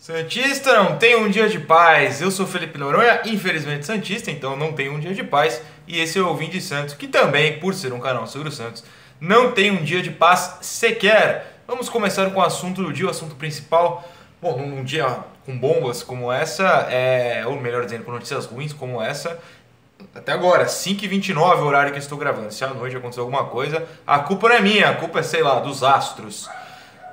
Santista não tem um dia de paz. Eu sou Felipe Noronha, infelizmente Santista, então não tem um dia de paz. E esse é o Ouvinte de Santos, que também, por ser um canal sobre o Santos, não tem um dia de paz sequer. Vamos começar com o assunto do dia, o assunto principal. Bom, num dia com bombas como essa, ou melhor dizendo, com notícias ruins como essa, até agora, 5h29 é o horário que eu estou gravando. Se à noite acontecer alguma coisa, a culpa não é minha, a culpa é, sei lá, dos astros.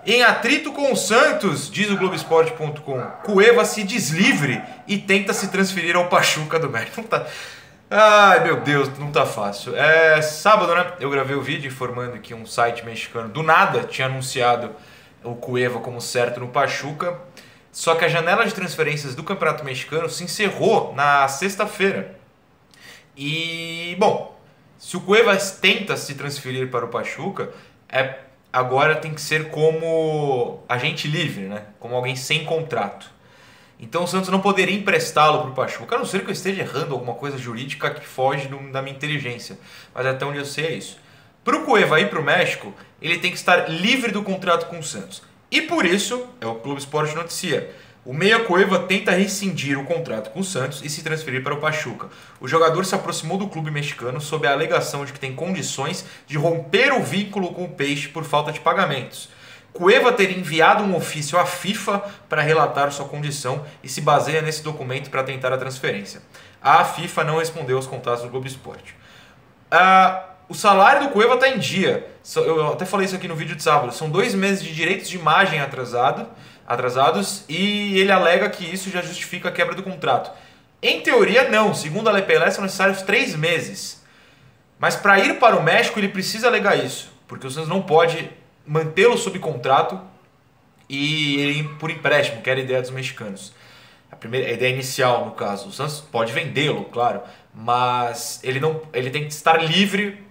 Em atrito com o Santos, diz o Globoesporte.com, Cueva se deslivre e tenta se transferir ao Pachuca do México. Não tá... Ai, meu Deus, não tá fácil. Sábado, né? Eu gravei o vídeo informando que um site mexicano do nada tinha anunciado o Cueva como certo no Pachuca. Só que a janela de transferências do Campeonato Mexicano se encerrou na sexta-feira. E, bom, se o Cueva tenta se transferir para o Pachuca, agora tem que ser como agente livre, né? Como alguém sem contrato. Então o Santos não poderia emprestá-lo para o Pachuca, a não ser que eu esteja errando alguma coisa jurídica que foge da minha inteligência. Mas até onde eu sei é isso. Para o Cueva ir para o México, ele tem que estar livre do contrato com o Santos. E por isso, é o Clube Esporte noticia, o meia Cueva tenta rescindir o contrato com o Santos e se transferir para o Pachuca. O jogador se aproximou do clube mexicano sob a alegação de que tem condições de romper o vínculo com o Peixe por falta de pagamentos. Cueva teria enviado um ofício à FIFA para relatar sua condição e se baseia nesse documento para tentar a transferência. A FIFA não respondeu aos contatos do Globo Esporte. O salário do Cueva está em dia. Eu até falei isso aqui no vídeo de sábado. São 2 meses de direitos de imagem atrasados e ele alega que isso já justifica a quebra do contrato. Em teoria, não. Segundo a Lei Pelé, são necessários 3 meses. Mas para ir para o México, ele precisa alegar isso. Porque o Santos não pode mantê-lo sob contrato e ele ir por empréstimo, que era a ideia dos mexicanos. A ideia inicial, no caso. O Santos pode vendê-lo, claro, mas ele tem que estar livre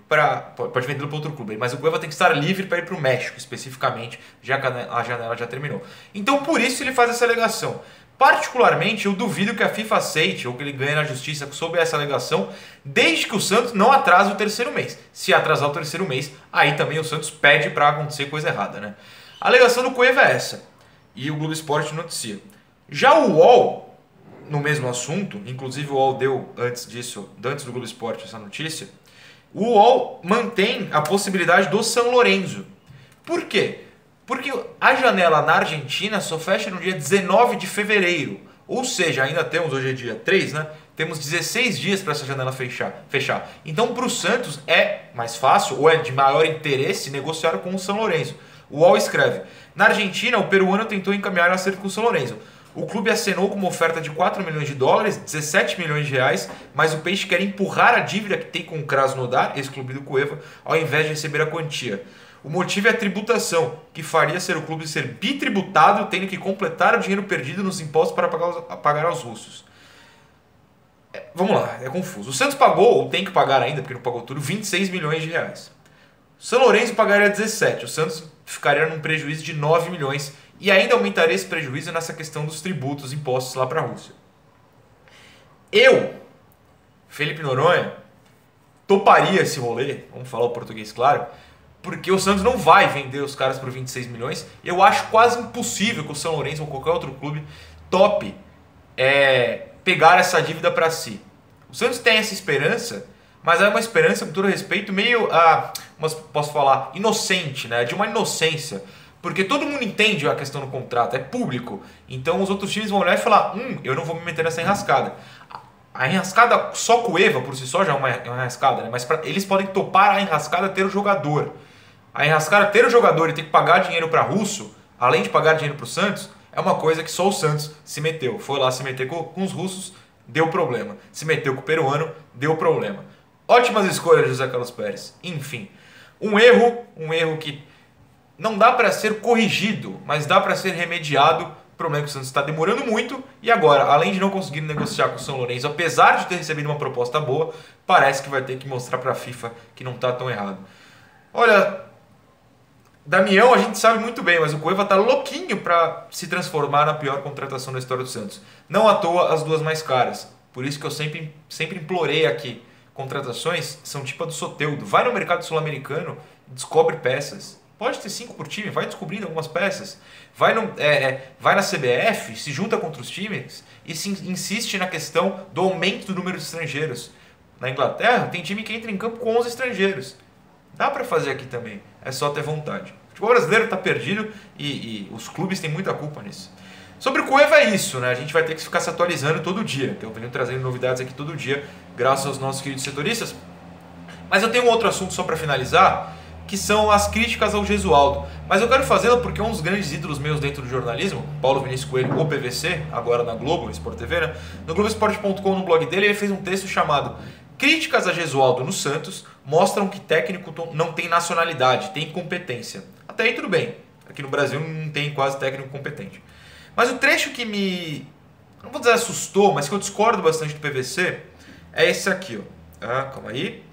pode vendê-lo para outro clube, mas o Cueva tem que estar livre para ir para o México, especificamente, já que a janela já terminou. Então, por isso ele faz essa alegação. Particularmente, eu duvido que a FIFA aceite ou que ele ganhe na justiça sob essa alegação, desde que o Santos não atrase o 3º mês. Se atrasar o 3º mês, aí também o Santos pede para acontecer coisa errada, né? A alegação do Cueva é essa, e o Globo Esporte noticia. Já o UOL, no mesmo assunto, inclusive o UOL deu antes do Globo Esporte essa notícia, o UOL mantém a possibilidade do São Lourenço. Por quê? Porque a janela na Argentina só fecha no dia 19 de fevereiro. Ou seja, ainda temos, hoje é dia 3, né? Temos 16 dias para essa janela fechar. Então, para o Santos é mais fácil, ou é de maior interesse, negociar com o São Lourenço. O UOL escreve: na Argentina, o peruano tentou encaminhar acerto com o São Lourenço. O clube acenou com uma oferta de 4 milhões de dólares, 17 milhões de reais, mas o Peixe quer empurrar a dívida que tem com o Krasnodar, esse clube do Cueva, ao invés de receber a quantia. O motivo é a tributação, que faria ser o clube ser bitributado, tendo que completar o dinheiro perdido nos impostos para pagar aos russos. Vamos lá, é confuso. O Santos pagou, ou tem que pagar ainda, porque não pagou tudo, 26 milhões de reais. O São Lourenço pagaria 17, o Santos ficaria num prejuízo de 9 milhões e ainda aumentaria esse prejuízo nessa questão dos tributos impostos lá para a Rússia. Eu, Felipe Noronha, toparia esse rolê, vamos falar o português claro, porque o Santos não vai vender os caras por 26 milhões. Eu acho quase impossível que o São Lourenço ou qualquer outro clube tope pegar essa dívida para si. O Santos tem essa esperança, mas é uma esperança, com todo respeito, meio, posso falar, inocente, né? De uma inocência. Porque todo mundo entende a questão do contrato, é público. Então os outros times vão olhar e falar, eu não vou me meter nessa enrascada. A enrascada, só Cueva por si só já é uma enrascada, né? Mas eles podem topar a enrascada ter o jogador. A enrascada ter o jogador e ter que pagar dinheiro para russo, além de pagar dinheiro para o Santos, é uma coisa que só o Santos se meteu. Foi lá se meter com os russos, deu problema. Se meteu com o peruano, deu problema. Ótimas escolhas, José Carlos Pérez. Enfim, um erro que não dá para ser corrigido, mas dá para ser remediado. O problema é que o Santos está demorando muito e agora, além de não conseguir negociar com o São Lourenço, apesar de ter recebido uma proposta boa, parece que vai ter que mostrar para a FIFA que não está tão errado. Olha, Damião a gente sabe muito bem, mas o Cueva está louquinho para se transformar na pior contratação da história do Santos. Não à toa as duas mais caras. Por isso que eu sempre implorei aqui. Contratações são tipo a do Soteldo. Vai no mercado sul-americano e descobre peças. Pode ter 5 por time, vai descobrindo algumas peças. Vai na CBF, se junta contra os times e insiste na questão do aumento do número de estrangeiros. Na Inglaterra, tem time que entra em campo com 11 estrangeiros. Dá para fazer aqui também, é só ter vontade. O futebol brasileiro está perdido e os clubes têm muita culpa nisso. Sobre o Cueva é isso, né? A gente vai ter que ficar se atualizando todo dia. Então eu venho trazendo novidades aqui todo dia, graças aos nossos queridos setoristas. Mas eu tenho um outro assunto só para finalizar, que são as críticas ao Gesualdo. Mas eu quero fazê-la porque um dos grandes ídolos meus dentro do jornalismo, Paulo Vinícius Coelho, o PVC, agora na Globo, Sport TV, né? No Globoesporte.com, no blog dele, ele fez um texto chamado Críticas a Gesualdo no Santos mostram que técnico não tem nacionalidade, tem competência. Até aí tudo bem. Aqui no Brasil não tem quase técnico competente. Mas o trecho que me, não vou dizer assustou, mas que eu discordo bastante do PVC, é esse aqui, ó. Calma aí.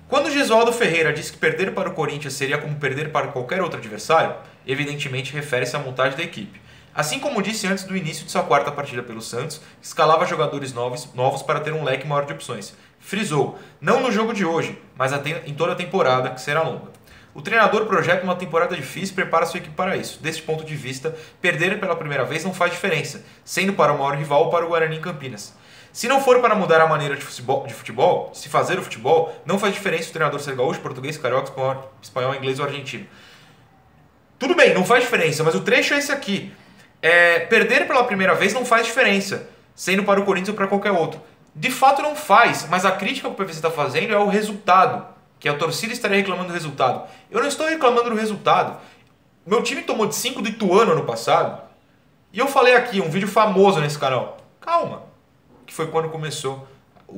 Quando Gesualdo Ferreira disse que perder para o Corinthians seria como perder para qualquer outro adversário, evidentemente refere-se à montagem da equipe. Assim como disse antes do início de sua quarta partida pelo Santos, escalava jogadores novos para ter um leque maior de opções. Frisou, não no jogo de hoje, mas em toda a temporada, que será longa. O treinador projeta uma temporada difícil e prepara sua equipe para isso. Deste ponto de vista, perder pela primeira vez não faz diferença, sendo para o maior rival ou para o Guarani em Campinas. Se não for para mudar a maneira de futebol, se fazer o futebol, não faz diferença o treinador ser gaúcho, português, carioca, espanhol, inglês ou argentino. Tudo bem, não faz diferença, mas o trecho é esse aqui. Perder pela primeira vez não faz diferença, sendo para o Corinthians ou para qualquer outro. De fato não faz, mas a crítica que o PVC está fazendo é o resultado, que a torcida estaria reclamando do resultado. Eu não estou reclamando do resultado. Meu time tomou de 5 do Ituano ano passado, e eu falei aqui, um vídeo famoso nesse canal. Calma, que foi quando começou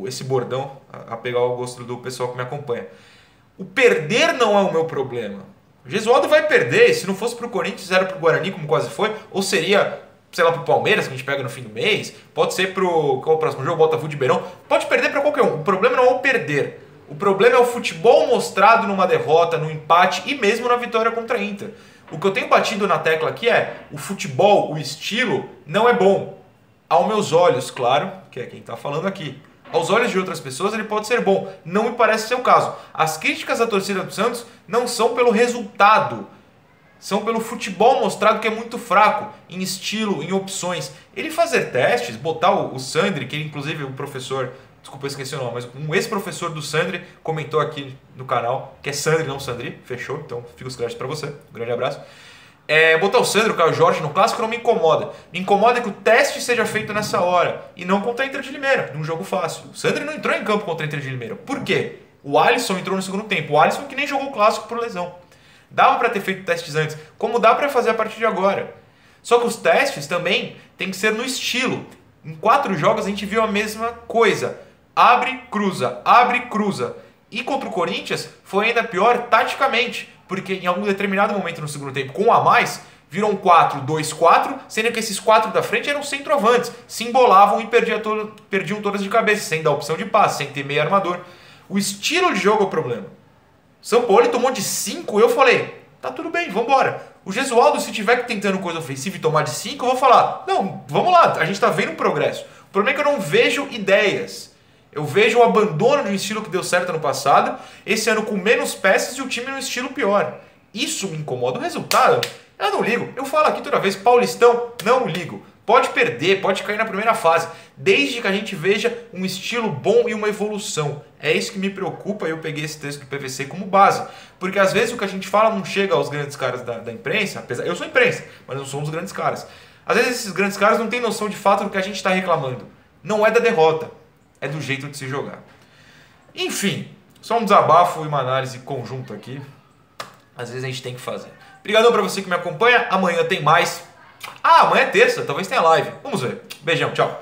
esse bordão a pegar o gosto do pessoal que me acompanha. O perder não é o meu problema. O Gesualdo vai perder, se não fosse para o Corinthians, era para o Guarani, como quase foi, ou seria, sei lá, para o Palmeiras, que a gente pega no fim do mês, pode ser para o próximo jogo, Botafogo de Beirão, pode perder para qualquer um. O problema não é o perder. O problema é o futebol mostrado numa derrota, no empate e mesmo na vitória contra a Inter. O que eu tenho batido na tecla aqui é, o futebol, o estilo, não é bom. Aos meus olhos, claro, que é quem está falando aqui. Aos olhos de outras pessoas ele pode ser bom. Não me parece ser o caso. As críticas à torcida do Santos não são pelo resultado. São pelo futebol mostrado que é muito fraco. Em estilo, em opções. Ele fazer testes, botar o Sandri, que inclusive o professor... Desculpa, eu esqueci o nome, mas um ex-professor do Sandri comentou aqui no canal, que é Sandri, não Sandri. Fechou? Então fica os créditos para você. Um grande abraço. Botar o Sandro, o Caio Jorge no clássico não me incomoda. Me incomoda que o teste seja feito nessa hora e não contra a Inter de Limeira, num jogo fácil. O Sandro não entrou em campo contra a Inter de Limeira. Por quê? O Alisson entrou no segundo tempo. O Alisson que nem jogou o clássico por lesão. Dava para ter feito testes antes, como dá para fazer a partir de agora. Só que os testes também tem que ser no estilo. Em 4 jogos a gente viu a mesma coisa. Abre, cruza. E contra o Corinthians foi ainda pior taticamente. Porque em algum determinado momento no segundo tempo, com um a mais, viram 4-2-4, sendo que esses 4 da frente eram centroavantes. Se embolavam e perdiam todas de cabeça, sem dar opção de passe, sem ter meio armador. O estilo de jogo é o problema. São Paulo tomou de 5 e eu falei, tá tudo bem, vambora. O Gesualdo, se tiver que tentando coisa ofensiva e tomar de 5, eu vou falar, não, vamos lá, a gente tá vendo um progresso. O problema é que eu não vejo ideias. Eu vejo o abandono de um estilo que deu certo ano passado, esse ano com menos peças e o time num estilo pior. Isso me incomoda. O resultado, eu não ligo. Eu falo aqui toda vez, Paulistão, não ligo. Pode perder, pode cair na primeira fase, desde que a gente veja um estilo bom e uma evolução. É isso que me preocupa e eu peguei esse texto do PVC como base. Porque às vezes o que a gente fala não chega aos grandes caras da imprensa, apesar, eu sou imprensa, mas não sou um dos grandes caras. Às vezes esses grandes caras não têm noção de fato do que a gente está reclamando. Não é da derrota. É do jeito de se jogar. Enfim, só um desabafo e uma análise conjunta aqui. Às vezes a gente tem que fazer. Obrigadão pra você que me acompanha. Amanhã tem mais. Amanhã é terça, talvez tenha live. Vamos ver. Beijão, tchau.